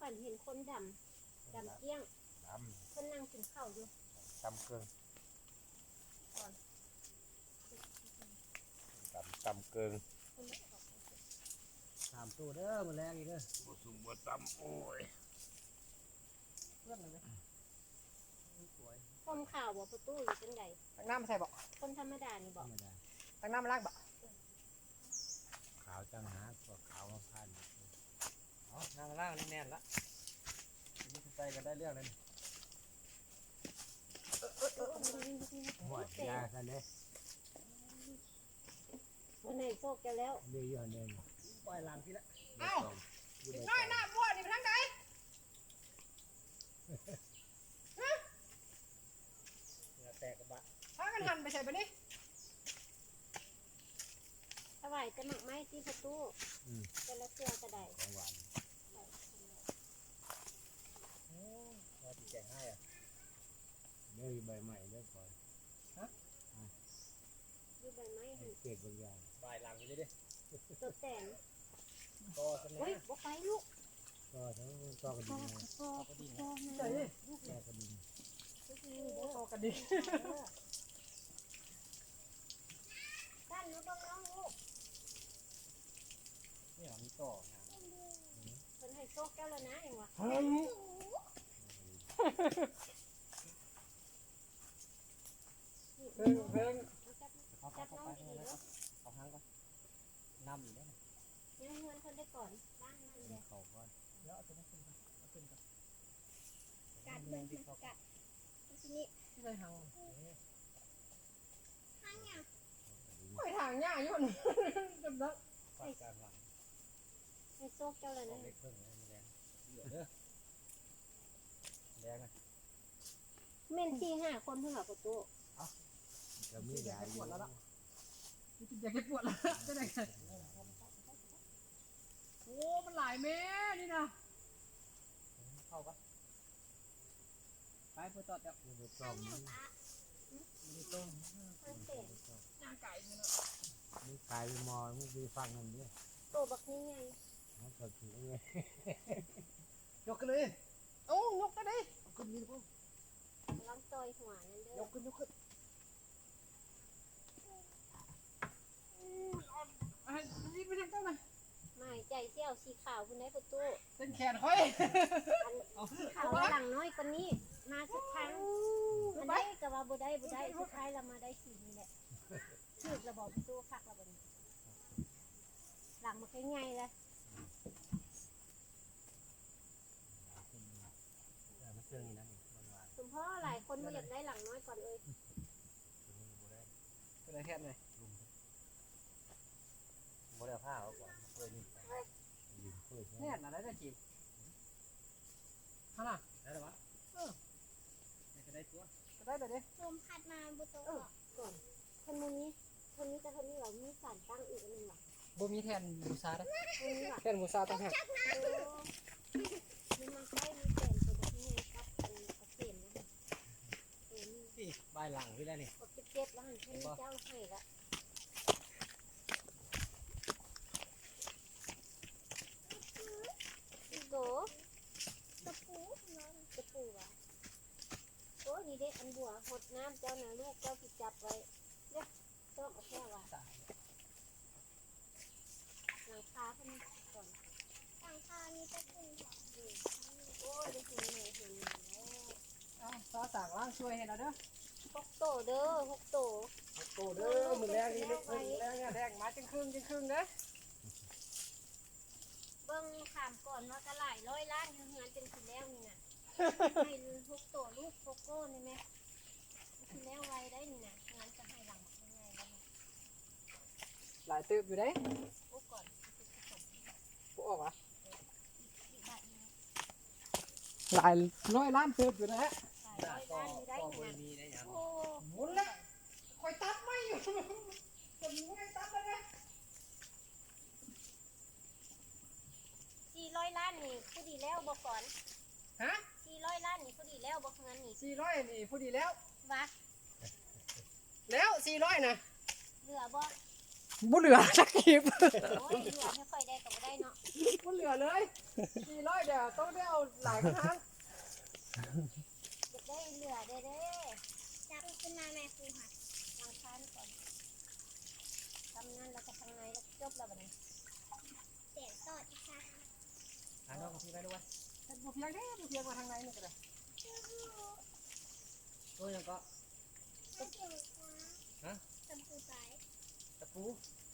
ฝันเห็นคนดำเกี้ยงคนนั่งกินข้าวอยู่ตำเกิงตำเกิง3ตู้เด้อมื้อแรงอีกเด้อบ่สุ่มบ่ตำโอ้ยเพื่อนเลยสวยคนข่าวบ่ประตูอยู่จังได๋ตักน้ำมาใส่บ่คนธรรมดานี่บ่ตักน้ำมาล้างบ่ขาวจังหากว่าขาวมาพันอ๋อน้ำมาล้างแน่นละนี่ไปกันได้เรื่องเลยหัวยาซั่นเด้วันไหนโซกกันแล้วเดี๋ยวอยู่อันนึงปล่อยหลังทีละเอ้าน้อยหน้าบัวนี่ไปทางใดแตกกระบะพากันหันไปใส่ไปนี่ถวายจะหมักไม้ที่ประตูแต่ละเสื้อกระไดของหวานเราติดแจงให้อ่ะเดี๋ยวใบใหม่เด้อก่อนฮะอยู่ใบไม้เห็นเก็บบางอย่างใบหลังไปดิตกแต่งก็สนุกเฮ้ยบ่ไปลูกก็ทั้งก็กระดิ่งก็กระดิ่งก็กระดิ่งก็กระดิ่งด้านนู้นน้องลูกนี่หรอมีต่อนะเป็นให้โชคแก้วแล้วนะเองวะเฮ้ยเพิ่งเอาไปเอาทางก่อนน้ำอยู่ได้ยังเงินคนได้ก่อนบ้านมันเลยเขาก่อนเดี๋ยวเอาตัวนี้ขึ้นก่อนเอาขึ้นก่อนกัดเลยกัดทีนี้ที่ได้หางหางเนี่ยไม่ทางง่ายยุ่นจำได้ปัดการหลังให้โชคแก้วแล้วนะเล็กเพิ่งเลยแรงเยอะเด้อแรงนะเม่น4-5คนเท่ากับประตูจะมียาอยู่อยากให้ปวดแล้วจะได้ไงโอ้มันหลายเมตรนี่นะเข้าปะไปเพื่อต่อเดี๋ยวไม่ได้ต้มไม่ได้ต้มย่างไก่เนี่ยเนาะนี่ขายมอมึงไปฟังกันดิโตบักนี้ไงมันก็ถือไงยกกันเลยโอ้ยกกันดิขึ้นนี่พวกล้างต่อยหัวนั่นเด้อยกขึ้นนี่ไปทางเจ้าหน่อยไม่ใจเสี่ยวสีขาวคุณได้ประตูเส้นแขนค่อยขาวหลังน้อยกว่านี้มาสักครั้งมันได้กับว่าบ่ได้สุดท้ายเรามาได้สีนี่แหละชื่อระบอกประตูคักระบนหลังมาแค่ไงเลยมันเสื่องนี่นะคุณพ่อหลายคนมาอยากได้หลังน้อยก่อนเลยเป็นอะไรแทนเลยโมเดลผ้าเอาก่อนเพื่อนี่แน่นอะไรได้จีบฮะล่ะได้หรือวะจะได้ตัวจะได้เลยดิลมพัดมาบุโตก่อนคนนี้จะคนนี้หรอมีสารตั้งอีกอันนึงหรอบ่มีแทนมูซาได้แทนมูซาตั้งหักมีมันใกล้มีแฟนตัวแบบนี้ครับเป็นกระเทียมนะนี่ใบหลังพี่แล้วนี่กดเก็บแล้วหันให้เจ้าให้ละโกตะปูว่ะโอ้นี่เด็กอันบัวหดน้ำเจ้านะลูกเจ้าผิดจับไว้เด็กต้องเอาแค่ว่ะหลังคาขึ้นก่อนหลังคานี่จะขึ้นโอ้ยได้เห็นไหมแล้วซอสั่งล่างช่วยให้เราเด้อ6 โตเด้อ6 โตเด้อมือแรงนี่มือแรงเนี่ยแรงมาจังครึ่งเด้อเบิ่งถามก่อนว่ากระไหล่100 ล้านอยู่งานเป็นสิแล้วนี่น่ะให้6 โตลูกโก้นี่แม่สิแล้วไว้ได้นี่น่ะงานจะให้หลังยังไงแล้วหลายตึบอยู่ได้โอ้ก่อนปุ๊ออกอ่ะหลาย100 ล้านตึบอยู่นะฮะ100 ล้านมีได้นะโอ้หมุนละคอยตัดไม่อยู่จะมีไม่ตัดแล้วนะ400 ล้านนี่ผู้ดีแล้วบ่ก่อนฮะ400 ล้านนี่ผู้ดีแล้วบ่เงินนี่400นี่ผู้ดีแล้ววะแล้ว400นะเหลือบ่ บ่เหลือสักกีบ โอ้ยเหลือให้ค่อยได้ก็บ่ได้เนาะ บ่เหลือเลย400เดี๋ยวต้องได้เอาหลายครั้ง อยากได้เหลือเด้อเด้ จับขึ้นมาแม่ครูค่ะ วางค้านก่อนทำงานแล้วก็ทางในแล้วจบแล้วบัดนี้ เสียงตอดอีกค่ะ หาน้องพี่ไปด้วยบุเพียงได้บุเพียงมาทางไหนนี่ก็ได้ตัวยังก็ ตะปูค่ะตะปูสาย ก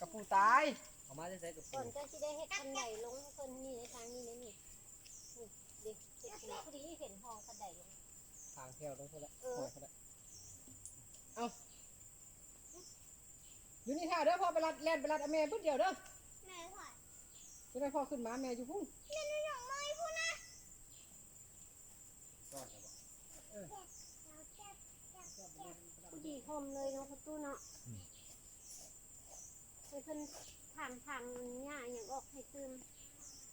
ระปูตายออกมาได้ใส่กระ ก่ ปู อนเจ้าสิได้เฮ็ดคันใดลงเพิ่นนี่ในทางนี้นี่นี่เด็กเฮ็ดพอดีเห็นห้องคันใดลง ทางแถวต้องเท่าไหร่หอยเท่าไหร่เอาอยู่นี่ท่าเด้อพ่อไปรัดแล่นไปรัดอเมย์พุ่นเดียวเด้อ แม่ถอด จะได้พ่อขึ้นมาแม่อยู่พุ่น เล่นในหนองไม้พูดนะ รอดแล้วบ่ เราแก้ พอดีห่มเลยเนาะประตูเนาะให้เพิ่นทางหญ้าหยังออกให้ซึม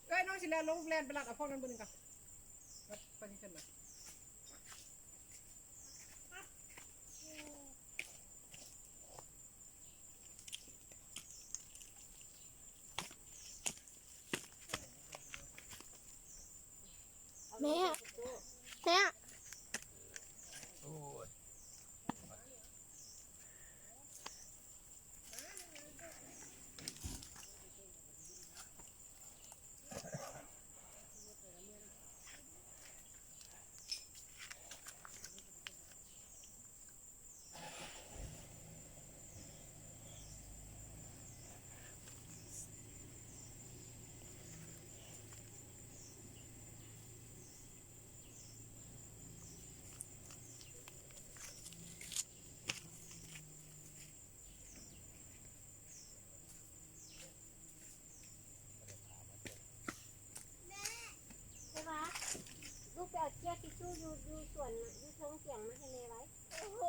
เอ้ยน้องสิแล่นลงแล่นไปรัดเอาพ่อนั้นบนนึงก่อนครับไปที่ขึ้นมา แม่ โอ้ย ใช่ปะลูกไปเอาเชือกทิชชู่อยู่ส่วนน่ะอยู่เชิงเสียงมาให้แม่ไว้ โอ้โห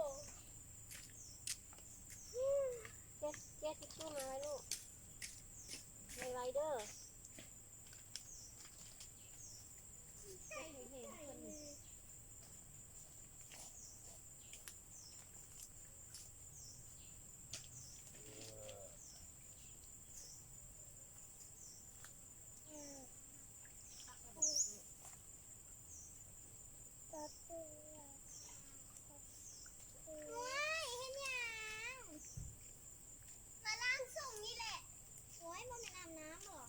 เชือกทิชชู่มาไว้ลูกในไว้เด้อให้เห็นเพิ่น ตะปูว้ายเห็นยังมาล้างส่งนี่แหละโอ้ยมันเป็นอาบน้ำหรอ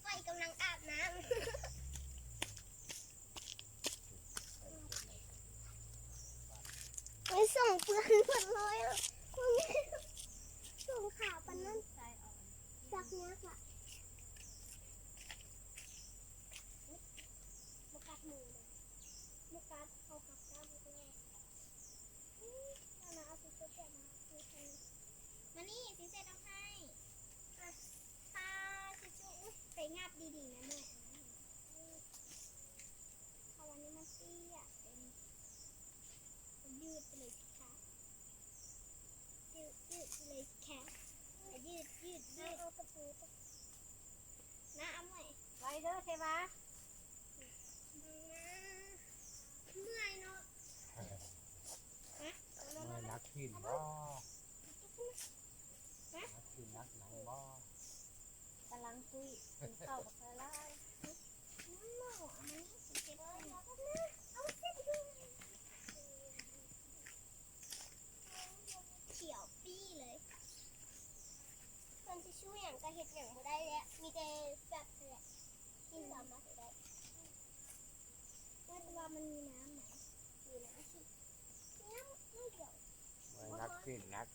ไฟกำลังอาบน้ำไม่ส่งเพื่อนหมดเลยอ่ะส่งข่าวปันนั้น ใส่ออก สักนักอ่ะมุกัดมือเลยมุกัดเขากับก้าวเลยเอาสิเสร็จมาคือคนมานี่สิเสร็จเอาให้อ่ะตาสิจูไปงับดีๆนะแม่เพราะวันนี้มันเตี้ยเป็นยืดไปเลยค่ะยืดไปเลยค่ะยืดเอากระปูน้าเอาใหม่ ไว้เด้อใช่ปะ เมื่อยเนาะ ไม่นักขึ้นบ่นักขึ้นนักหนังบ่ กำลังคุยกินข้าวกับอะไร น้ำหมูอันนี้สีเขียวเอาเส้นดูเขียวปี้เลยคนที่ช่วยอย่างก็เห็ดอย่างบ่ได้แล้วมีแต่แบบแหละที่สามารถเห็ดได้ว่ามันมีน้ำไหมมีน้ำสิน้ำไม่เดียว ไม่นักขึ้นนัก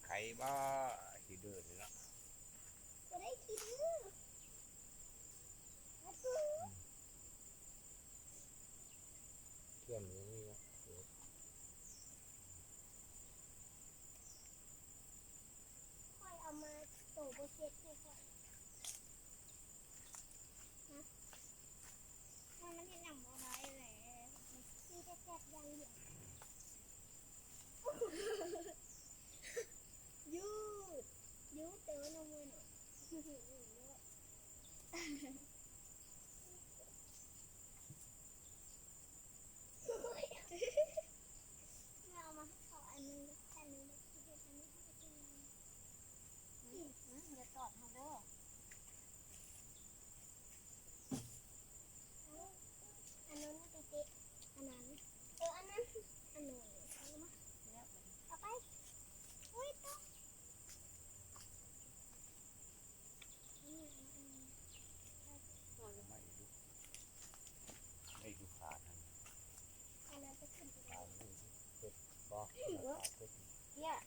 ไข่บ่สิเดินเนาะ บ่ได้กินแล้วก็ เที่ยงนี้นี่เนาะ ค่อยเอามาโตโบเช็ดให้ค่อยนะมันเห็นอย่างบ่ได้เลยมีแต่แซ่บอย่างเดียวยืดเต๋อน้องมือหน่อยเอามาให้เขาอันนึงอันนึงที่เด็ดอันนี้ให้กิน เนี่ย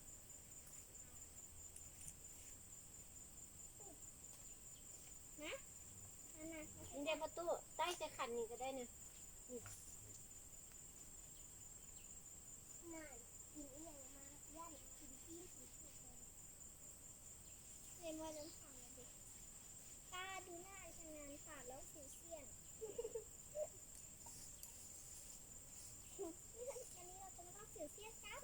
นั่นน่ะ มันได้ประตูใต้จะขันนี่ก็ได้นะ น่ากินอีหยังมาย่านกินที่สุดเลยเรียนว่าน้ำขังเลยดิตาดูหน้าชะงานขาดแล้วสิวเสี้ยน นี่อันนี้เราจะมาต้องสิวเสี้ยนกัน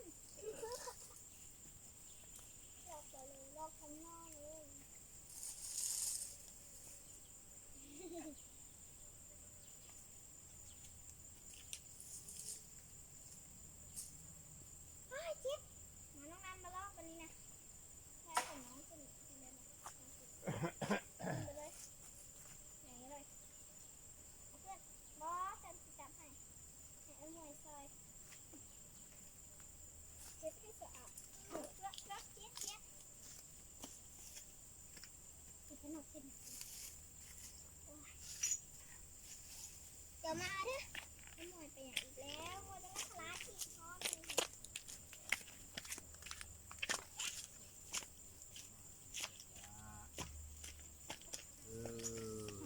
ลอกไปเลยลอกทั้งหน้าเลยเฮ้ยจิ๊บมาน้องน้ำมาลอกวันนี้นะแค่ของน้องขึ้นขึ้นได้ไหมขึ้นไปเลยอย่างนี้เลยเอาเพื่อนบอสฉันจะจับให้เอาหน่วยซอยเช็ดให้สะอาดแล้วเช็ดเช็ดหนกเช็ดหนกเดี๋ยวมาเด้อเอาหน่วยไปอย่างอีกแล้วหน่วยจะมาคลาสอีกพร้อมเลย เออ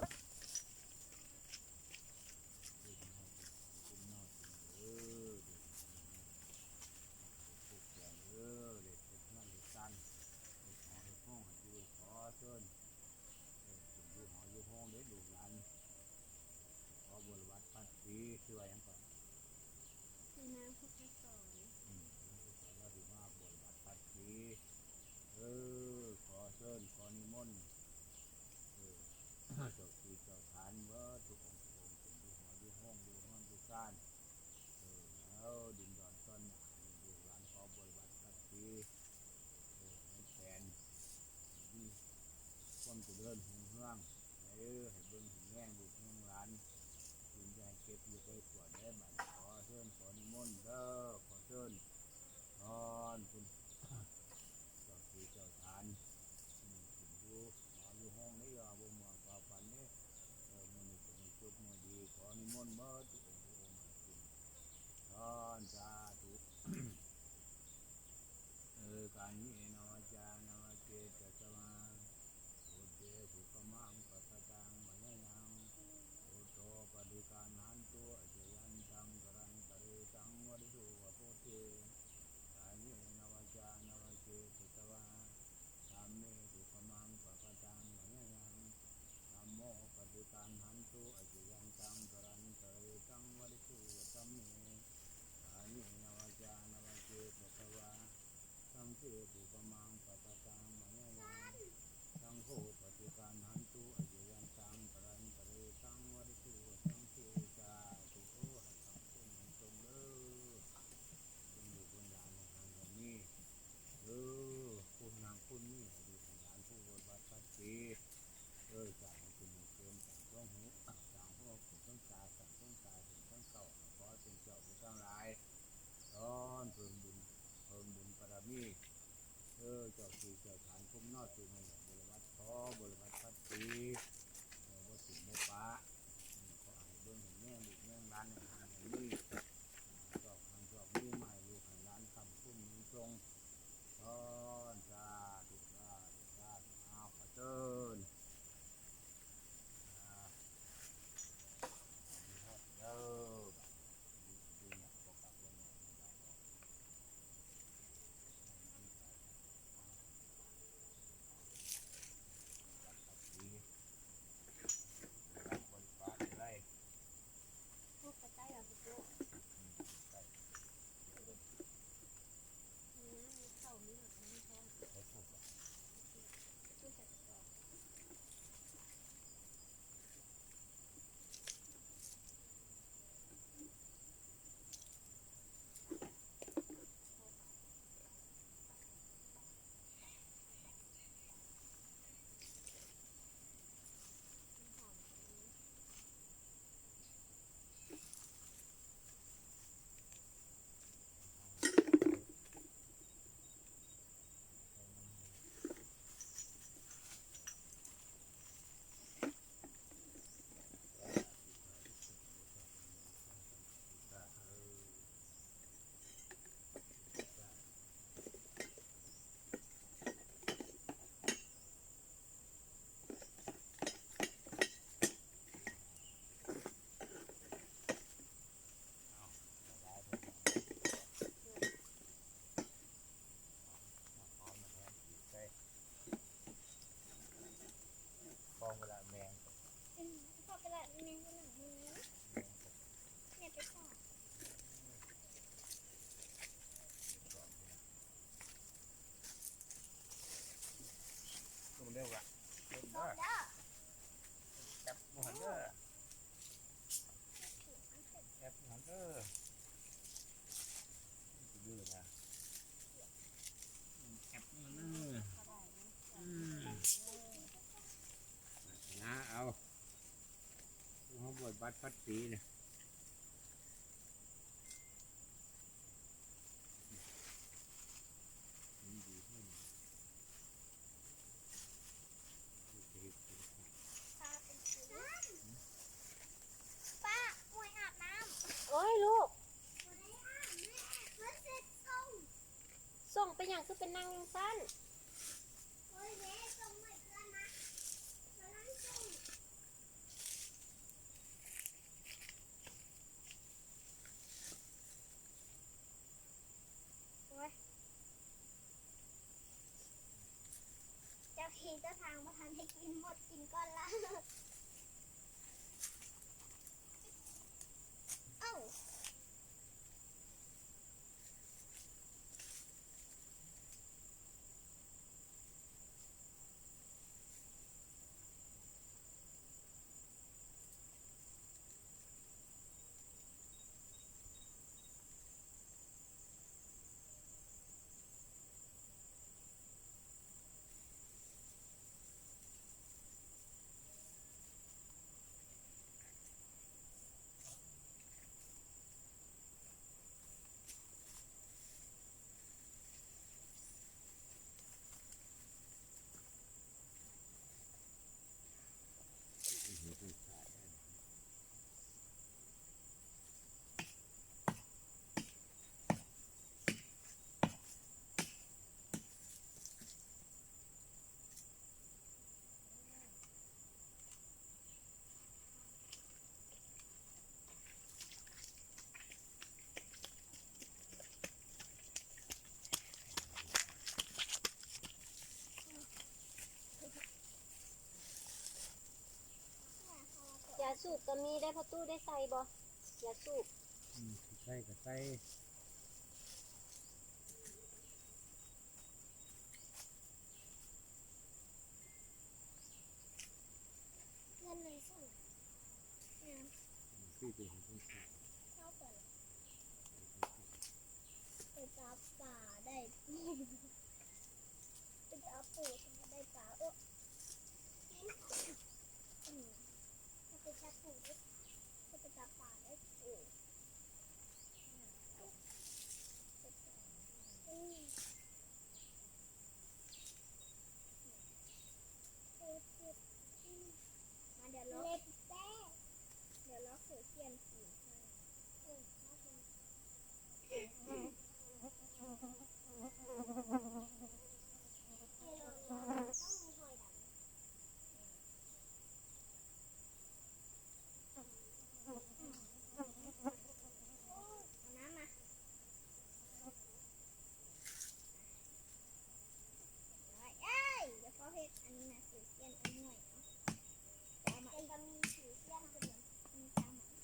คุมนอกเออพวกแกเออเด็กเป็นนั่นเด็กกันเด็กหอเด็กห้องอยู่ขอเชิญถึงอยู่หออยู่ห้องเด็กดูหลานขอบริวัติพัดปีช่วยยังก่อน คือน้ำพุทธสอน เราถือว่าบริวัติพัดปีขอเชิญขอนิมนต์เจ้าที่เจ้าฐานเมื่อทุกองค์องค์เป็นอยู่หออยู่ห้องอยู่ห้องอยู่ก้านแล้วดินดอนต้นหนาดูหลานขอบริวัติพัดปีมันแฟนนี่ความเจริญหงเฮืองให้เบิ่งให้แง่งดูแง่งร้านจึงจะให้เก็บอยู่ไปตรวจได้บัดขอเชิญขอนิมนต์เด้อขอเชิญนอนคุณเจ้าที่เจ้าฐานถึงอยู่หออยู่ห้องนี้อย่าบ่มาฝ่าฝันนี้มื้อนี้เป็นจุกมื้อดีขอนิมนต์เมื่อทุกองค์ทุกองค์ให้คุณนอนสาธุ การนี้นวจานวเจตสมาโอเจสุขมังปัสสังมะยังโอโตปฏิการนันตุอเจยันตังกรันตะเรตังวริสุวะโพเทการนี้นวจานวเจตสมาธรรมเมสุขมังปัสสังมะยังธัมโมปฏิการนันตุอเจยันตังกรันตะเรตังวริสุวะธัมเมการนี้นวจานวเจตสมาสังเกตุปมังปัสสังมะยังสังโฆปฏิการหันตุอเยยันตังตรันตะเรตังวริสุสังเกจาตุโอหัตถังคุณหันตรงเด้อเป็นลูกเป็นหลานในทางแบบนี้คุณนางคุณนี่ให้ดูของหลานผู้บริบัติพัดปีจากให้คุณเกินจากช่วงหูจากหัวคุณต้องตาสั่งต้องตาถึงต้องเก่าขอเป็นเจ้าผู้สร้างหลายร้อนเพิ่มบุญปรมีเจ้าที่เจ้าฐานคุ้มนอดสู่ในบริวัติขอบริวัติพัดปีวัดสิโมปะขอให้เบื้องเห็นแง่ลูกแง่ร้านในทางนี้ชอบทางชอบนี้ไม่ลูกให้ร้านคำคุ้มนิ้วทรงตอนสาธุสาธุสาธุอ้าวขอเชิญเด้อดูหนักก็กลับวันนี้ อีเมนอยู่หลังมือเนี่ยไปสอบ ลงเร็วละเร็ว สอบ เด้อ เด้อ จับหันเด้อจับหันเด้อดื้อนะจับหันเด้อนะเอาเขาบวชบัตรพัดสีเนี่ยดีขึ้น ป้าเป็นครูป้ามวยอาบน้ำ โอ้ยลูก บ่ได้อาบแม่เพื่อเสร็จส่ง ส่งไปอย่างคือเป็นนางยังสั้น เฮ้ยแม่ส่งให้เพื่อนนะมานั่งส่งโอ้ยเจ้าทีเจ้าทางมาทำให้กินหมดกินก้อนละเอ้า ยาสูบก็มีได้พอตู้ได้ใส่บ่ยาสูบ ใส่ก็ใส่ เงินเลยส่งเนี่ย ที่ตัวของคนใส่ เข้าไปเลยไปจับป่าได้ปูไปจับปูถึงจะได้ปลาถ้าไปจับปูได้ถ้าไปจับป่าได้ปูมาเดี๋ยวล็อกเดี๋ยวล็อกเสือเทียนสีให้ต้องมีหอยดำเอาน้ำมาเอ้ยเดี๋ยวเขาเฮ็ดอันนี้นะสือเทียนอันหน่วยเนาะเอามาเป็นบะหมี่สือเทียนเป็นมีตามหมา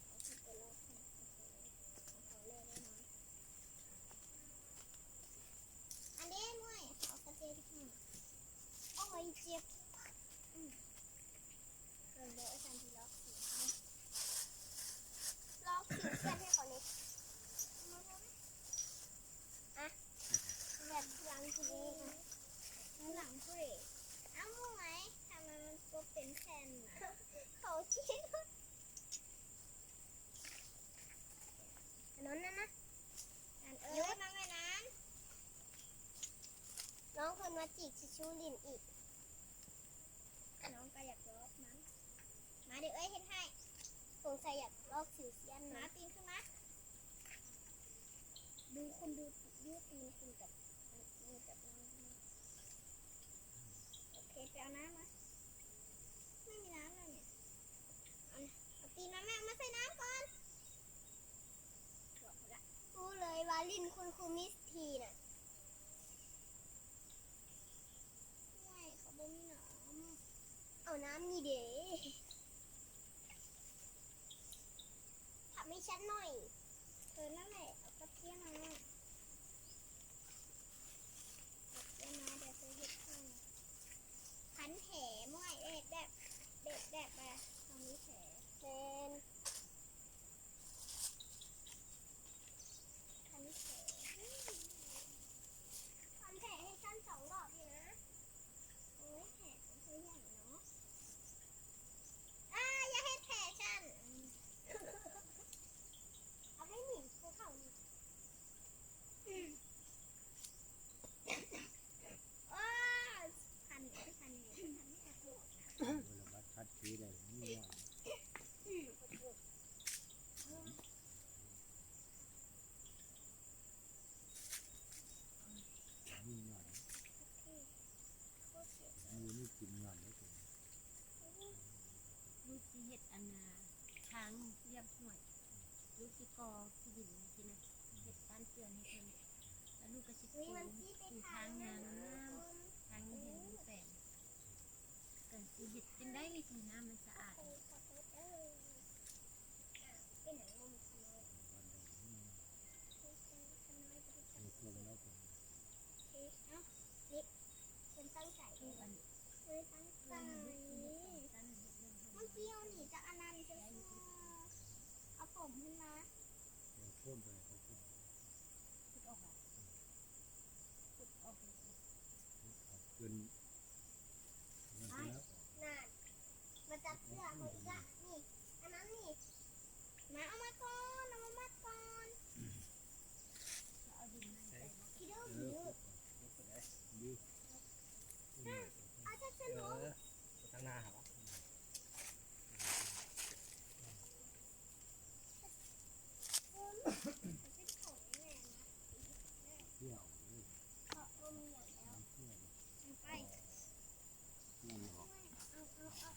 เขาคิดไปรอบให้เขาเล่นแน่นอนอันนี้หน่วยเขากระเทียมโอ้ยเจ็บเกินเลยอาจารย์ที่ล็อกสีล็อกสีเทียนให้เขาเนี่ยอ่ะแบบหลังทีนี้หลังเพลทอ้าวไหมทำไมมันก็เป็นแผ่นน่ะเขาคิดอันนั้นนะอันเอ้ยมาไงนั้นน้องคนมาจีกชิชูลินอีกน้องก็อยากลอกมั้งมาเดี๋ยวเอ้ยเห็นให้สงสัยอยากลอกสิวเซียนมาปีนขึ้นมาดูคนดูยืดตีนคุณกับนี่กับน้องโอเคไปเอาน้ำมาไม่มีน้ำเลยเนี่ยเอาตีนมาแม่มาใส่น้ำก่อนบอกละรู้เลยว่าลินคุณครูมิสทีน่ะไม่เขาบ่มีน้ำเอาน้ำนี่เด้ ฉันหน่อยเธอนั่นแหละเอากระเทียมมาเดี๋ยวเธอเห็ดให้พันแผลมั่วเด็ดแบบไปตรงนี้แผลเป็นพันแผลให้ฉัน2 รอบอยู่นะโอ้ยแผลของเธอใหญ่เนาะอย่าให้แผลฉันเอาให้หนิภูเขาหนิว้าพันไม่แอบบอก เวลาบัดคัดทีได้นี่ว่านี่หน่อยนี่กินหน่อยได้ตัว ลูกสิเฮ็ดอันนาทางเรียบห่วยลูกสิกอที่ดินสินะเฮ็ดบ้านเตือนให้เพิ่นแล้วลูกก็สิปลูกอยู่ทางนางน้ำทางนี้เห็นลูกแปลงกันสิเฮ็ดจังได้สิน้ำมันสะอาด เป็นหนังมุมขนอย ลงแล้วตัว นี่เป็นตั้งใจ ลูกอัน เลยตั้งใจมันเกี่ยวหนีจากอนันต์ใช่ไหมเอาผมขึ้นมา โค่นไปเขาโค่น คิดออกบ่คิดออกเลย เกินเงินแล้ว นั่นมาจับเสื้อเขาอีกละนี่อันนั้นนี่มาเอามาก่อนเอาดินมาใส่บ่ คิดดูหิว ดี เอาจะสนุก ทางหน้าหรอ เป็นของแม่นะ เที่ยวเลย เพราะว่ามีอย่างแล้ว เที่ยว ไป เที่ยวออก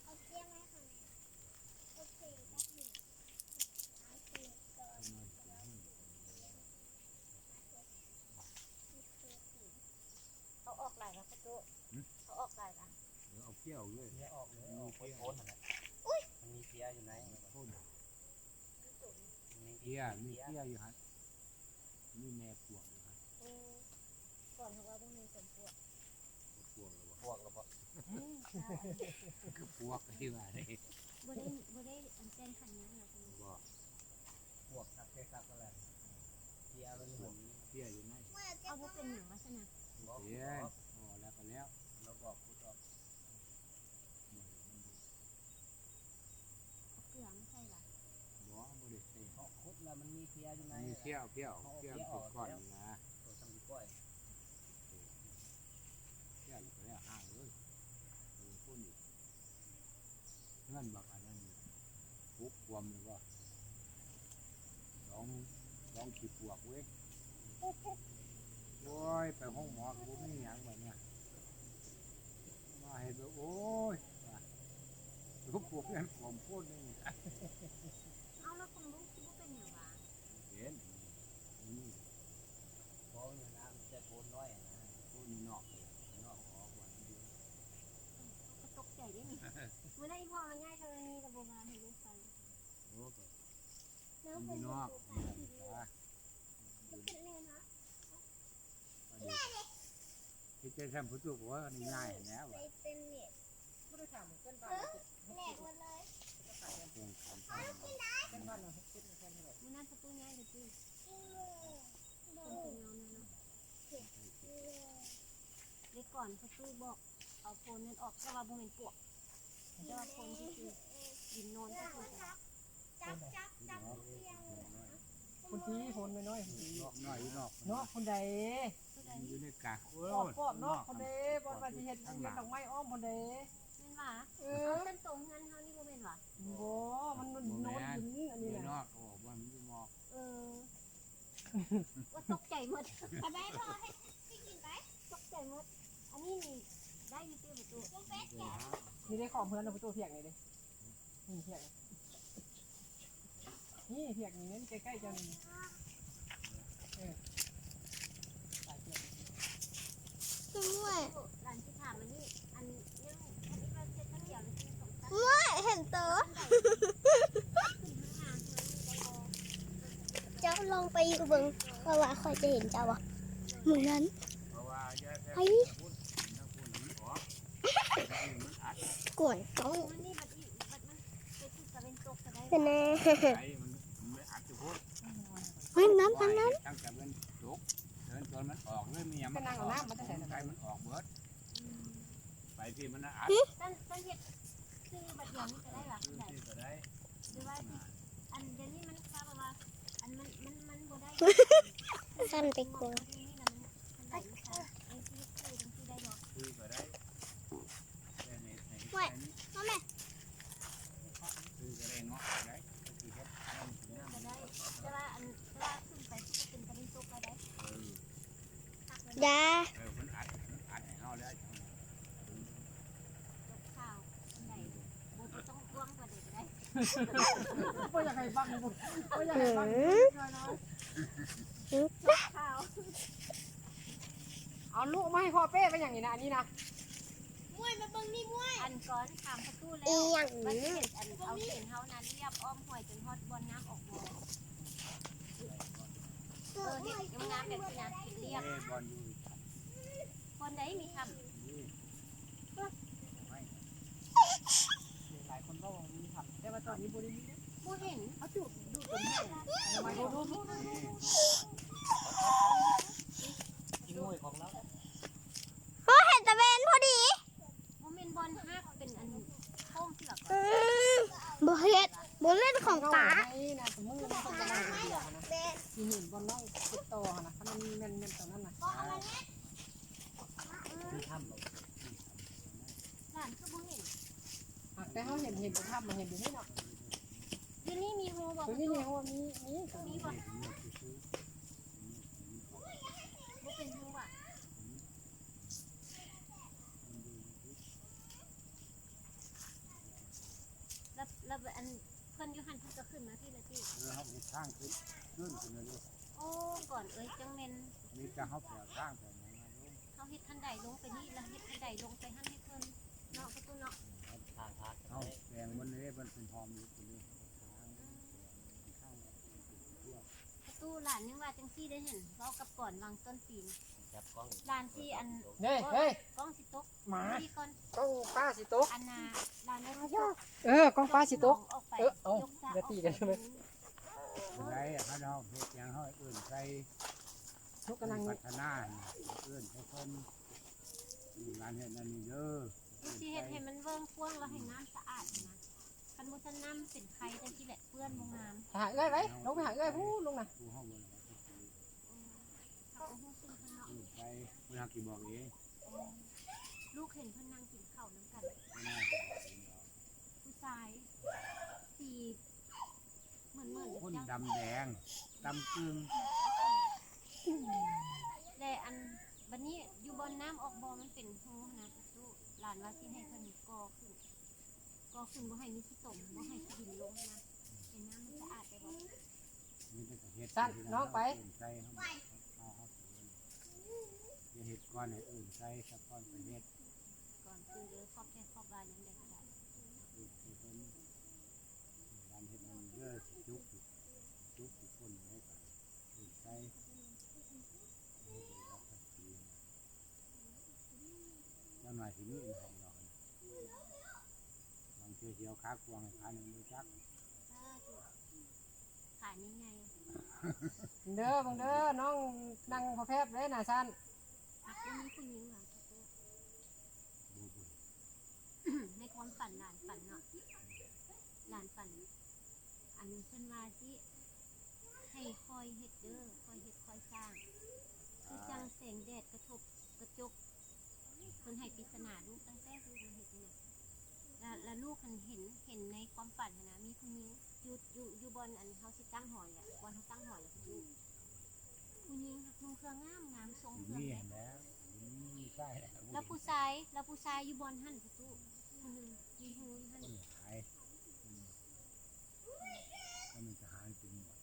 เอาเตี้ยไหมคะแม่โอเคได้หนึ่งล้างตัวก่อน มาถึงให้ เอาออกหลายละพ่อโตเอาออกหลายละ เดี๋ยวเอาเที่ยวเลย เนี่ยออกเลยออกโค้นนั่นแหละมันมีเพียอยู่ไหน โค่น มี เที่ยมีเที่ยอยู่ฮะมีแม่ปวกอยู่ฮะ ก่อนเขาว่าบ่มีสมปวก ปวกเลยวะ พวกเราบอก คือปวกที่ว่าได้ บ่ได้อันแจ้งขันยังหรอกคุณ บอก พวกตักแค่ตักก็แล้วเพียมันเหมือน เที่ยอยู่ไหน เมื่อจะ เอาบ่เป็นหยังลักษณะ บอก เที่ยพอแล้วก็แล้ว เราบอกพูดออก เอาเกลือมาใส่ล่ะ บอกบ่ได้เตะ เขาคุดแล้วมันมีเพียอยู่ไหน มีเที่ยวเที่ยวเที่ยวทุกก่อนนะ ตัวทำดีก้อย เที่ยวอยู่แล้วห่างเลยพูดอีกเงินบอกอันนั้นปุ๊บความเลยว่าลองขีดปวกเว้ยโอ้ยไปห้องหมอก็บ่มีหยังแบบเนี้ยมาเห็นว่าโอ้ยลูกปวกนั่นผมพูดนี่ เอาแล้วคุณลูกสิบ่เป็นหยังวะ เห็นนี่ เพราะเนี่ยนะมันจะโคนน้อยนะ พูดนอกเลยนอกออกวันเดียว ก็ตกใจได้นี่มื้อนั้นอีพ่อง่ายเท่านี้ก็บ่มาให้ลูกฟัง โอ้ก็ น้อง มี เป็น นอก เป็นเลยนะ ที่จะทำผู้ถูกว่านี่ง่ายแล้ว ไป ว่ะ เป็นเนี่ย ไม่ได้ถามเส้นบ้าน แหลกหมดเลย โครงการ เส้นบ้านเราเส้นแค่เท่าไหร่ มื้อนั้นประตูง่ายเลยพี่ กินเลยโด เป็น น เงาเนาะ เลย เด็กก่อนประตูบอกเอาโพนนั้นออกแต่ว่าบ่แม่นปวกแต่ว่าโพนที่คือดินนอนก็คือ จับเสียงเลยนะ คนที่คนน้อย นอกน้อยนอก เนาะคนใด ผู้ใด อยู่ในกาก ปอบปอบเนาะคนใดบอลมาที่เห็ดเห็ดดอกไม้อ้อมคนใด แม่นว่า เอ เอา อ เส้นตรงนั้นเฮานี่บ่แม่นว่า โบมันโน้นหินอัน อยู่ นี้ น นะ อกโอ้ว่ามันอยู่มอก ว่าตกใจหมด เอาไปพอให้กินไป ตกใจหมดอันนี้นี่ได้อยู่ที่ประตู ลูกเป็ดแกะ นี่ได้ของเพื่อนเราประตูเพียงไงดินี่เพียงนี่เพียงนี้ใกล้ๆจะมีตายเพียง ด้วย ร้านที่ถามอันนี้อันยังอันนี้ว่าเซ็ตทั้งเดียวเลยที่สองชั้น ด้วยเห็นเต๋อ ขึ้นข้างหน้าได้บ่ ไปอยู่เบิ่งเพราะว่าค่อยจะเห็นเจ้าบ่มื้อนั้น เพราะว่าแยก ไอ้ พูดทั้งพูดมันออกมันอัด กวนกล้อง มันนี่บัดนี้บัดมันไปที่ตะเวนตกก็ได้ เป็นแน่ ไอ้มันไม่อัดจะพูด เฮ้ยน้ำทางนั้น ตั้งแต่เป็นลุกเดินจนมันออกเลยมีอย่างมันออกใครมันออกเบิดไปที่มันอัด ตั้งเฮ็ดคือบัดเดียวนี้ก็ได้ล่ะ คือ ได้ ที่ก็ได้ หรือว่าอันเดี๋ยวนี้มันทราบว่าอันมันบ่ได้ สั้นไปกว่า นี่นะมันได้ค่ะไอ้ที่คือมันที่ได้ดอก คือก็ได้แต่ในนี้ พ่อแม่ คือก็ได้เงาะได้คือเฮ็ดมันถึง ก็ น้ำ ได้แต่ว่าอันแต่ว่าขึ้นไปที่เป็นตะเวนตกก็ได้ ยา มันอัดให้เฮาได้ ตกข้าวอันใดบ่ต้องกว้างกว่าเด็กได้ ก็อยากให้ฟังบุญก็อยากให้ฟังน้อย ตกข้าว เอาลูกมาให้พ่อเป้ไปอย่างนี้นะอันนี้นะ มวยมาเบิ่งนี่มวย อันก่อนถามประตูแล้ว อีหยัง มันเห็นอันเอาเห็นเฮานั้นเรียบอ้อมห้วยจนฮอดบนน้ำออกบ่เห็นงามๆแบบนี้นะเรียบ บอลอยู่ คนใดมีคำ นี่ไม่ หลายคนก็บอกมีทำแต่ว่าตอนนี้บริมี บ่เห็นเขาจูบดูตัวนี้ มาดูกินมวยของเรา ก็เห็นตะเวนพอดี บ่แม่นบอลฮักเป็นอันโค้งที่หลัก บ่เฮ็ดบ่เล่นของป๋า นะสมมติมันจะนั่งเดียวนะที่เห็นบนน้องติดต่อนะถ้ามันแม่นตอนนั้นนะคือทำ หลานคือบ่เห็น แต่เขาเห็นไปทำมาเห็นอยู่นี่เนาะ เดี๋ยวนี้มีโฮบอก ตรงนี้เนี่ยว่ามี มีบ่บ่เป็นโฮอ่ะแล้วอันเพิ่นอยู่หั่นเพิ่นก็ขึ้นมาที่ละที่ เขาไปสร้างขึ้นเลย โอ้ก่อนจังแม่น มีแต่เขาแผ่สร้างแต่ไหนมาลง เฮาเฮ็ดคันใดลงไปนี่แล้วเฮ็ดคันใดลงไปหั่นให้เพิ่นเนาะประตูเนาะ เขาแปลงมันเลยมันเป็นหอมอยู่ตรงนี้ทางข้าง ประตูหลานยังว่าจังซี่ได้เห็นเว้ากับก่อนวางต้นปีนหลานที่อัน เฮ้ยเฮ้ย กล้องสิตก หมา ที่ก่อน กล้องป้าสิตก อันน่ะหลานได้สิตก กล้องป้าสิตก ออกไป เอา ยกซะ อย่าตีกันใช่ไหม ไรเขาเราเฮ็ดอย่างเขาอื่นใส่ ทุกกำลัง พัฒนาอื่นให้คนงานเห็นนั่นนี่เด้อ ดูสิเฮ็ดให้มันเวิ้งกว้างแล้วให้น้ำสะอาดนะคันบ่ทันน้ำเป็นไข่จังซี่แหละเปื้อนบ่งาม หาเอ้ยไว้ลงไปหาเอ้ยพูดลงนะ กูห้องบน เขาก็ฮู้ซึ่งเพิ่นเนาะ ไปคุณฮักกี่บอกเอง ลูกเห็นเพิ่นนั่งกินข้าวนํกัน ไม่น่าจะ ผู้ชายสีเหมือน คน จัง ดำแดงดำกึ่ง แต่อันบัดนี้อยู่บนน้ำออกบ่มันเป็นโฮนะประตูหลานว่าสิให้เพิ่นก่อขึ้นบ่ให้มีขี้ตมบ่ให้ขี้ดินลงนะให้น้ำมันสะอาดได้บ่ นี่เป็นเห็ดใส่เขาเห็ดก้อนให้อื่นใส่สักก้อนไปเห็ด ก่อนคือเด้อครอบแค่ครอบบ้านยังได้ก็ได้ เป็นร้านเห็ดมันเยอะจุกคนให้กันอื่นใส่แล้วหน่อยที่นี่เองของเราบางทีเดียวค้ากวางค้าหนึ่งมือจัก ขายนี่ไง เด้อบังเด้อน้องนั่งพอแพบเลยนะซัน หักบ่มีผู้หญิงหรอกประตู บูบู ในความฝันหลานฝันเนาะหลานฝันอันเพิ่นว่าสิให้คอยเฮ็ดเด้อคอยเฮ็ดคอยสร้างคือจังแสงแดดกระทบกระจกเพิ่นให้ปริศนาลูกตั้งแต่ลูกมาเฮ็ดนี่นะแล้วลูกเห็นในความฝันนะมีผู้หญิงอยู่บนอันเฮาสิตั้งหอยอ่ะบนเฮาตั้งหอยแล้วผู้หญิงนุ่งเครื่องงามทรงเครื่อง นี่ แด เห็ ด นแล้วนี่ใช่ แล้วผู้ชายอยู่บนหั่นประตูผู้หนึงมีหูหั่น คนขายมันจะหายจริงหมด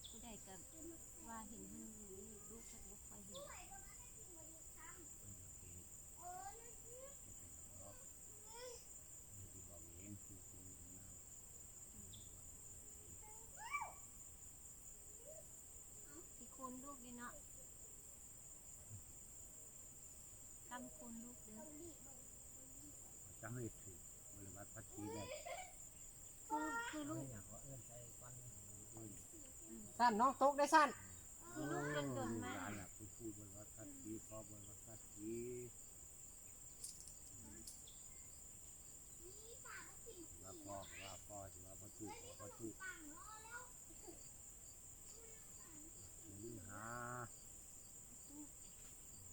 ผู้ใดก็ว่าเห็นหั่นนี่ลูกก็บ่ค่อยเห็น ตั้งคนลูกเด้อ จังเลยถือบริวัติพัดจีแบบ คือลูก อย่างว่าเอื้อนใจควันสั้นน้องตกได้สั้น คือลูกเป็นโดนมา หลานหลักผู้บริวัติพัดจีพอบริวัติพัดจีว่าพ่อสิว่าพ่อถูกพ่อถูกนี่หา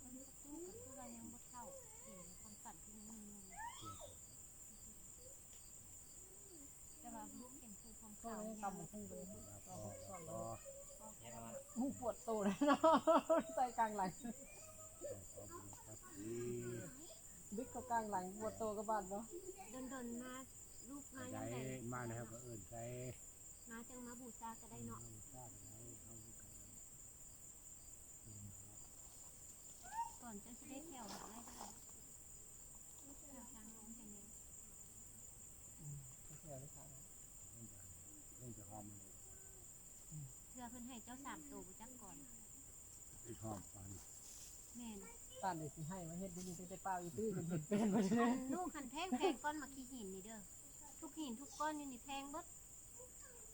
ตู้กับตู้เรายังบ่เท่าเห็นความฝันที่ยังมีแต่ว่าลูกเห็นคือความ ก็ ขาว เลย ยัง ตำพุ่งไปเลย ว่าพ่อพ่อ หูปวดโตเลยเนาะใจกลางหลัง พ่อบริวัติพัดจี บิ๊กก็กลางหลังปวดโตก็บ้านเนาะ โดนมาลูกมา ใจ ยังไง มาแล้วก็เอิ้นใจ มาจังมาบูชาก็ได้เนาะ ทราบแล้วเขากัน ก่อนจะได้แถวได้ก็ได้แถวทางลงไปเนี่ย เที่ยวได้ค่ะ เล่นจะหอมเลย เพื่อเพิ่นให้เจ้าสามตัวบูจักก่อน ไอ้หอมฟัน แม่น บ้านเด็กสิให้มาเฮ็ดดีนี่แต่เปล่าอีตื้อจนเห็นเป็นมาเลย ลูกหันแพงก้อนมาขี้หินนี่เด้อทุกหินทุกก้อนอยู่นี่แพงเบิด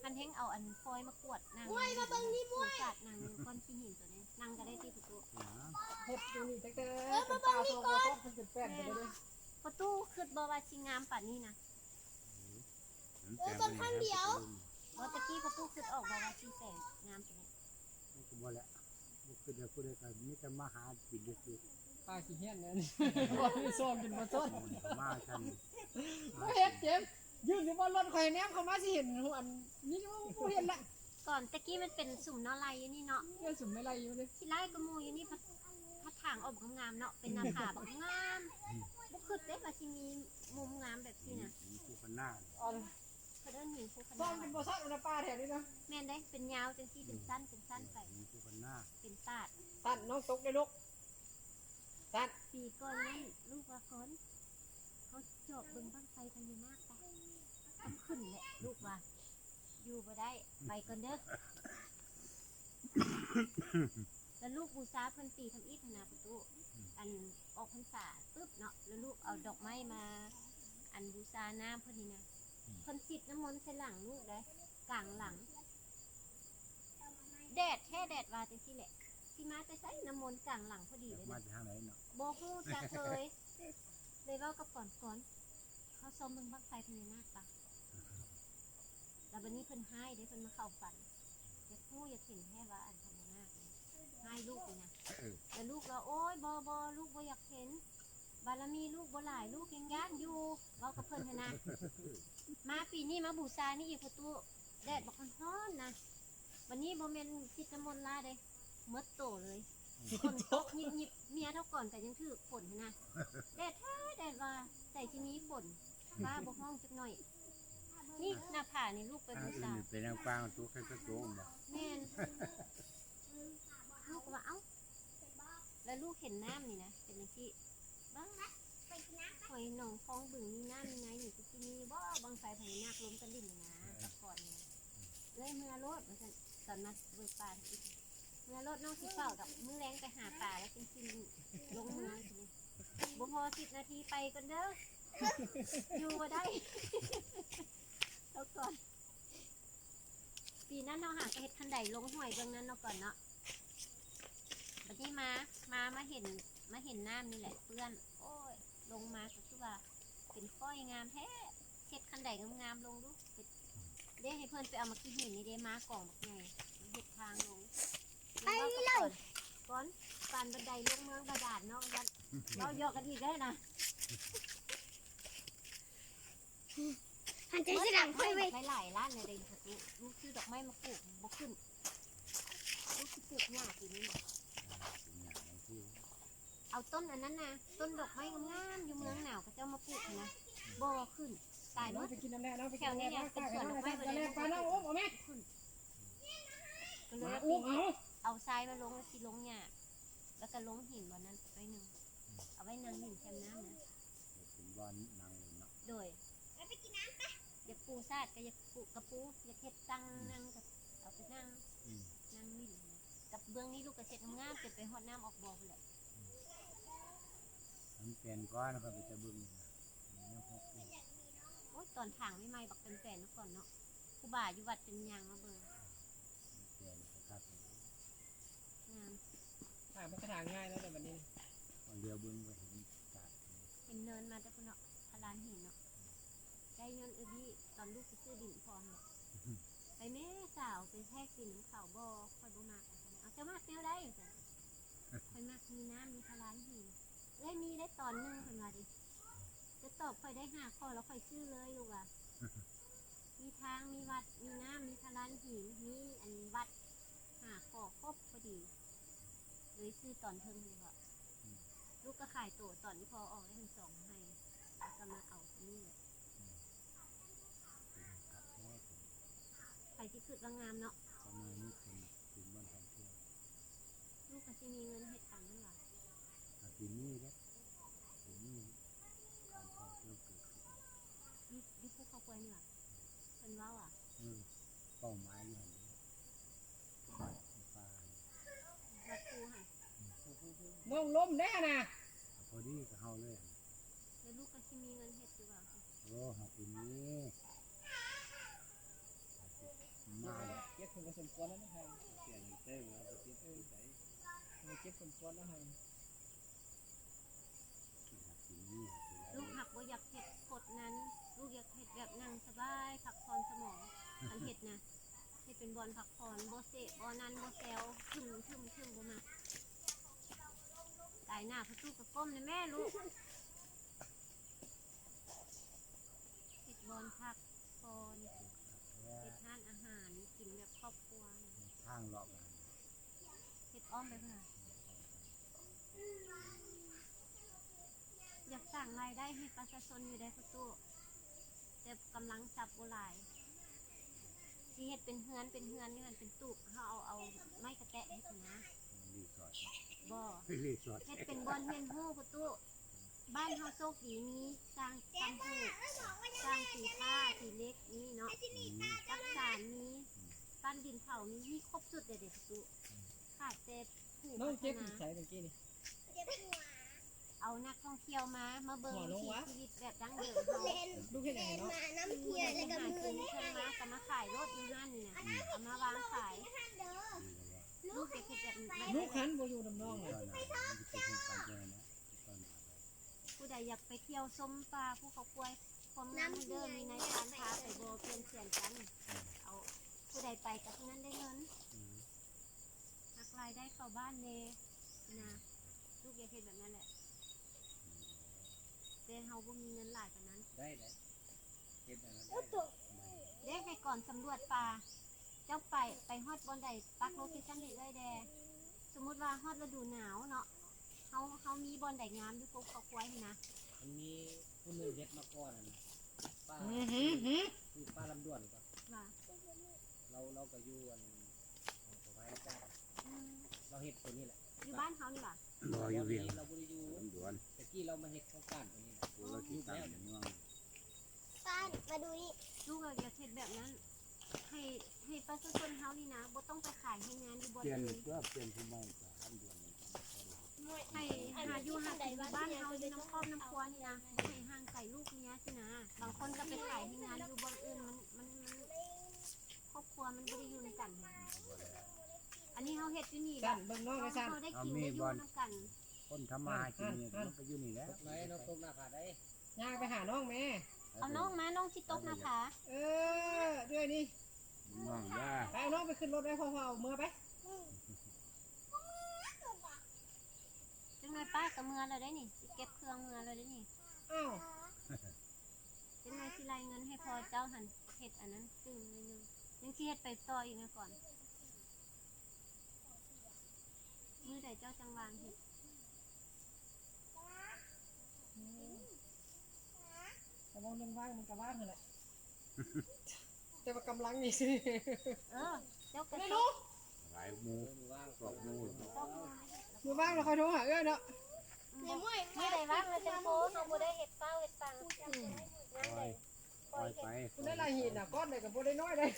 หันแพงเอาอันฟอยมากวดนางมวยมาเบิ่งนี่มวยกาดนางก้อนขี้หินตัวนี้นางก็ได้ที่ประตู เฮ็ดอยู่นี่แต่เป็นปลาโตโตเป็นเป็นแป้นไปเลย ประตูคือบ่ว่าสิงามป่านนี้นะ ต้นข้างเดียว บ่ตะกี้ประตูคือออกบ่ว่าสิแต่งงามปานนี้ ก็บ่แล้วบ่คือเดี๋ยวผู้ใดก็มีแต่มาหากินซื่อ ปลาขี้เหี้ยนเนี่ยบ่มีซ้อมกินบ่ซ้อน ๆมาฉัน บ่เฮ็ดเจ็บยืนอยู่บนรถข่อยแนมเข้ามาสิเห็นอันนี่บ่เห็นละ ก่อนตะกี้มันเป็นสุ่มนอไลอยู่นี่เนาะ เรื่องสุมไม่ไรอยู่เลย ที่ไร่ก็หมู่อยู่นี่พัดถางออกงามๆเนาะเป็นหน้าผาบักงามบ่คิดเด้ว่าสิมีมุมงามแบบนี้นะ มีผู้คนหน้า อ๋อ เพิ่นเอิ้นหินภูข ซ้อ นา ม ด เป็นบ่ซ้อนอุณปลาแถวนี้นะ แม่นได้เป็นยาวจังซี่เป็นสั้นไป มีผู้คนหน้า เป็นตาด ตัดน้องตกได้ลูกตัด ปีก่อนนั้นลูกว่าก่อนเขาจอบเบิ่งบ้างไฟพญานาคไปต้องขึ้นแหละลูกว่าอยู่บ่ได้ไปก่อนเด้อแล้วลูกบูชาเพิ่นปีทำอิฐนะประตูอันออกพรรษาปึ๊บเนาะแล้วลูกเอาดอกไม้มา อันบูชาน้ำเพิ่นนี่นะเพิ่นสิดน้ำมนต์ใส่หลังลูกได้กลางหลัง แดดแค่แดดว่าจังซี่แหละที่มาจะใช้น้ำมนต์กลางหลังพอดีเลย มา นะ จากทางไหนเนาะ บ่ฮู้จักเลยเลยเว้ากับก่อนเขาซ้อมเบิ่งบั้งไฟพญานาคปะแล้วบัดนี้เพิ่นให้เด้เพิ่นมาเข้าฝันอยากฮู้อยากเห็นแค่ว่าอันพญานาคนี่ให้ลูกนี่นะแล้วลูกเราโอ๊ยบ่ลูกบ่อยากเห็น บารมีลูกบ่หลายลูกยังย่านอยู่เว้ากับเพิ่นหั้นนะมาปีนี้มาบูชานี่อีกประตูแดดบ่ค่อนร้อนนะวันนี้บ่แม่นสิน้ำมนต์ลาเด้หมดโตเลยฝนตกยิบๆเมียเท่าก่อนก็ยังถือฝนหั้นนะแดดแท้แดดว่าใส่ที่นี้ฝนฟ้าบ่ห้องจักหน่อย นี่หน้าผานี่ลูกไป ทาง บู อื่ ชาน เป็นนางกวางตัวแค่กระโจมบ่ แม่นลูกก็ว่าเอ้าแล้วลูกเห็นน้ำนี่นะเป็นจังซี่บ้า ไปกินน้ำ หอยหนองคลองบึงนี่น้ำนี่ไงนี่ก็ที่นี่บ่บางไฟพญานาคล้มตะลิ่นนะแต่ก่อนนี่เลยเมื่อรถว่าซั่นตอนมาเบิกปลาอีกเมื่อรถน้องสิเฝ้าดอกมื้อแรงไปหาปลาแล้วจริงๆลงเมืองทีนี้บ่พอ10 นาทีไปก่อนเด้ออยู่บ่ได้ แล้วก่อนปีนั้นเราหากเฮ็ดคันใดลงห้วยเบื้องนั้นเนาะก่อนเนาะบัดนี้มาเห็นน้ำนี่แหละเพื่อนโอ้ยลงมาก็คือว่าเป็นก้อยงามแท้เฮ็ดคันใดงามๆลงดูเด้ให้เพื่อนไปเอามาขี้หินนี่เด้มากล่องบักใหญ่เฮ็ดทางลงไปเลยก่อนปานบันไดลงเมืองบาดาลเนาะวันเราหยอกกันอีกได้นะ หันใจสิหลังค่อยไป หลายร้านเลยเด้ประตูลูกซื้อดอกไม้มาปลูกบ่ขึ้นลูกสิปลูกหญ้าปีนี้เนี่ย เป็นอย่างไรที่ เอาต้นอันนั้นนะต้นดอกไม้งามๆอยู่เมืองหนาวก็เจ้ามาปลูกนะบ่ขึ้นตายหม น้อง ด ไปกินน้ำแร่น้องไปกินน้ำแร่น้องไปกินน้ำแร่ปลาน้องโอ้โหแม่ ก็เลย มา เอา อุ้ ปี ม นี้ เอา เอาทรายมาลงสิลงหญ้าแล้วก็ลงหินวันนั้นไว้หนึ่งเอาไว้นางหินแคมน้ำนะ เป็นบอลนางเลยเนาะ โดย ไปกินน้ำ อยากปูซาดก็อยากปูกระปูอยากเฮ็ดตังนั่งกับเอาไปนั่งนั่งมิ่นนะกับเบื้องนี้ลูกกระเซ็ดงามๆเก็บไปหอดน้ำออกบ่อเลย มันเปลี่ยนก้อนแล้วก็ไปจะบึ้งเนี่ยพวกนี้ โอ้ยตอนถางไม่ไม่บักเป็นแฟนก่อนเนาะครูบาอยู่วัดเป็นยังมาเบิ่ง เปลี่ยนครับ งาม มันกระถางง่ายแล้วแต่วันนี้ เรือบึ้งไปเห็นกาด เป็นเนินมาแต่พุ่นเนาะพลานหินเนาะได้เงินพี่ตอนลูกไปซื้อดินพร้อมเนาะไปแม่สาวไปแทกกินน้ำขาวบ่ค่อยบ่มากเอาจะมากแนวได้อยู่จ้ะค่อยมากมีน้ำมีพลานหินมีได้ตอนนึงเพิ่นว่าดิจะตอบค่อยได้5 ข้อแล้วค่อยซื้อเลยลูกอ่ะมีทางมีวัดมีน้ำมีพลานหินมีอันวัด5 ข้อครบพอดีเลยซื้อตอนเทิงเลยว่ะลูกก็ขายโตตอนที่พอออกได้ทั้งสองให้แล้วก็มาเอาที่นี่ใครที่คิดว่างามเนาะ ประมาณนี้เป็นบ้านท่องเที่ยว ลูกก็สิมีเงินเฮ็ดตังค์นั่นล่ะ ปีนี้เนี่ยปีนี้การท่องเที่ยวเกิดขึ้น ดิภูเขากล้วยนี่ล่ะเพิ่นว่าเป้าหมายอยู่หันนี้ป่า วัดปูหั่น น้องล้มได้นะ พอดีก็เฮาเลย แล้วลูกก็สิมีเงินเฮ็ดหรือเปล่า โอ้หาปีนี้มาแล้ว เก็บถึงสมควรแล้วนะฮะ เปลี่ยนเต้แล้วก็คิดใจ เก็บสมควรแล้วฮะ ปีนี้ ลูกหักบ่อยากเฮ็ดกดนั้นลูกอยากเฮ็ดแบบนั่งสบายพักผ่อนสมองคันเฮ็ดนะเฮ็ดเป็นบอลพักผ่อนบ่เสะบ่นั้นบ่แซวทึมบ่มากายหน้าพระตู้กระก้มเลยแม่ลูกเฮ็ดบอลพักผ่อนเฮ็ดทานอาหารกินแบบครอบครัว ทางรอบ เฮ็ดอ้อมไปเพื่ออยากสร้างรายได้ให้ประชาชนอยู่ได้พระตู้แต่กำลังจับบ่หลายสิเฮ็ดเป็นเฮือนนี่มันเป็นตู้เฮาเอาไม้กระแตะเฮ็ดนะ รีสอร์ท บ่ รีสอร์ท เฮ็ดเป็นบอนเฮียนฮู้พระตู้บ้านเฮาโชคดีมีสร้างตำฮู้สร้างสีผ้าสีเล็กนี่เนาะจักสานมีปั้นดินเผามีครบสุดเลยเด็กพระตู้ขาดแต่ผู้ น้อง พั เจ็บ ฒนา ใส่ตะกี้นี่ เอานักท่องเที่ยวมาเบิ่งชีวิตแบบดั้งเดิมเฮา ลูกเห็นไหนเนาะ น้ำเทียน แล้ แล้ว ว ก็ ก็ มื มื อ อ นี่เพิ่นมาก็มาขายรถอยู่นั่นนี่นะเอามาวางขายลูกจะคิดแบบไม่ ลู ได้ กขันบ่อยู่น้ำน้องเลย ตอนนั้นมันจะเป็นการเจอนะตอนนั้น ผู้ใดอยากไปเที่ยวชมป่าภูเขากล้วยความงามเดิมมีในการพาไปโบเปลี่ยนเสียนกันเอาผู้ใดไปกับที่นั้นได้เงินหักรายได้เข้าบ้านเลยนะลูกอยากเห็นแบบนั้นแหละแต่เฮาบ่มีเงินหลายกว่านั้น ได้เลยเก็บได้แล้ว เด็กให้ก่อนสำรวจป่าเจ้าไปฮอดบอนใดปักโลเคชั่นได้เลยแดสมมุติว่าฮอดฤดูหนาวเนาะเขามีบอนใดงามอยู่ภูเขากล้วยนี่นะ มันมีผู้นึงเฮ็ดมาก่อนน่ะป้าคือป้าลำดวนก็ ว่า เราก็อยู่อันของสบายจ้า อืม เราเฮ็ดตัวนี้แหละ อยู่บ้านเขานี่ว่ะ รออยู่เวียง เราบ่ได้อยู่ ด่วน ตะกี้เรามาเฮ็ดโครงการตัวนี้นะ กูเราคิดตามอย่างเมือง ป้ามาดูนี่ ลูกอยากเห็นแบบนั้น ให้ประชาชนเฮานี่นะบ่ต้องไปขายให้งานอยู่บน เปลี่ยน อื่น ก็เปลี่ยนผู้ใหม่จากทำด่วน ให้หาอยู่หากินอยู่บ้านเฮาอยู่น้ำครอบน้ำครัวนี่นะบ่ให้ห่างไกลลูกเมียสินะบางคนก็ไปขายให้งานอยู่บนอื่นมันครอบครัวมันบ่ได้อยู่ในกันนะอันนี้เฮาเฮ็ดอยู่นี่แบ สั่ บ นเบิ่งน้องเลยสั่น เฮาได้กินได้อยู่นำกัน คนทำมาหากินเนี่ยมันก็อยู่นี่แหละ ตกไหนเราตกหน้าขาได้ย่างไปหาน้องแม่ เอาน้องมาน้องสิตกนะคะ ด้วยนี่ น้องย่า ไปเอาน้องไปขึ้นรถได้พอเอาเมื่อไป จังได๋ป้าก็เมือแล้วได้นี่สิเก็บเครื่องเมือแล้วได้นี่ อ้าว จังได๋สิรายเงินให้พอเจ้าหั่นเฮ็ดอันนั้นตื่นเลยนึงยังสิเฮ็ดไปต่ออีกนะก่อนมื้อใดเจ้าจังวางเฮ็ด แต่ว่ามันว่างมันก็ว่างนั่นแหละแต่ว่ากำลังนี่สิ เจ้าก็ ไม่ ต รู้ ก หลายมูกรอบมู ต้อง มือว่างเราคอยโทรหาเนาะ มื้อใดว่างแล้วจังโพเฮาบ่ได้เฮ็ดเป้าเฮ็ดปังงานใด ปล่อยไป คุณได้ลายหินน่ะก้อนไหนกับโบได้น้อยเลย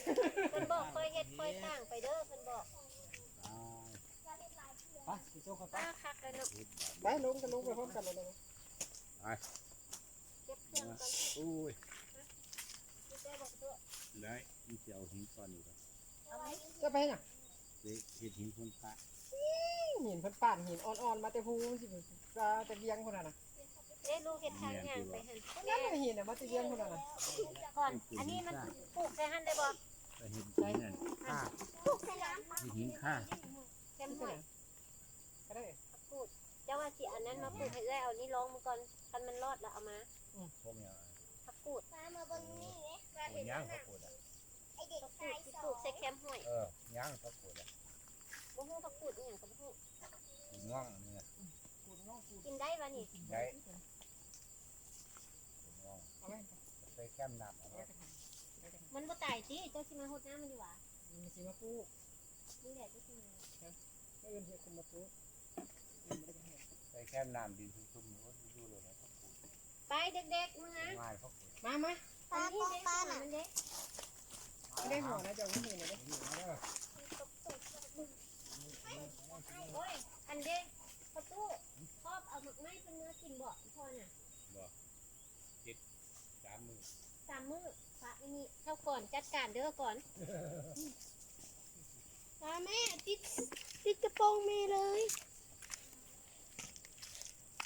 เพิ่นบอกค่อยเฮ็ดค่อยสร้างไปเด้อเพิ่นบอก ไปสิโจ้เขาไป ป้าคักเลยเนาะ ไปลงกันลงไปพร้อมกันเลย เก็บเครื่องก่อน โอ้ย ดูได้บอกตัว ได้มีเจียวหินก้อนนี่ก่อน เอาไหม จะไปน่ะ เด็กเห็ดหินคนพระ หินเพิ่นป่านหินอ่อนๆมาแต่ภูสิแต่เวียงคนน่ะนะ เอ๊ะลูกเห็ดทางย่างไปหัน นั่นน่ะหินน่ะมาแต่เวียงคนน่ะนะ ก่อน อันนี้มันปลูกได้หันได้บ่ แต่เห็ดหินนั่นข้า ปลูกใส่น้ำ เห็ดหินข้า แค่ห้อย ก็ได้ พูดเจ้าว่าสิอันนั้นมาปลูกให้ได้เอานี่ลองมาก่อนคันมันรอดแล้วเอามา พวกเนี้ย ผักกูด มามาบนนี้เนี่ย โอ้ย่างเขาปวดอ่ะ ไอเด็ก ผัก ชาย กูดที่ สอ ปลู ง กใส่แคมห้อย ย่างเขาปวดอ่ะ บ่ฮู้ผักกูดอีหยังก็บ่ฮู้ ง่วงนี่นะ ปูนงอกปูน กินได้บ่นี่ ได้ง่วง เอาไว้ ใส่แก้มน้ำเอา เอา ไว้ ไว้กันไว้กัน มันบ่ตายติเจ้าสิมาหดน้ำมันดีกว่า มันสิมาปลูก นี่แหละเจ้าสิมา ไม่เอิ้นเฮ็ดขึ้นมาปลูกมันบ่ได้กันเฮ็ด ใส่แก้มน้ำดินชุ่มๆโอ้ยดูเลยนะเขาปวด ไปเด็กๆมึงนะ ง่ายเขาปวด มา ปลา อัน ป นี้ อง เด็ก ปลา หัว น่ะ มันเด็ก ไม่ได้หัวนะเจ้าไม่เห็นเลยเด้ โอ้ยอันเด็กประตูชอบเอาหมึกไม้เป็นเนื้อกินบ่พ่อน่ะ 3 มือ 3 มื้อฝากอันนี้เข้าก่อนจัดการเด้อก่อน มาแม่ติดกระโปรงเมย์เลย เ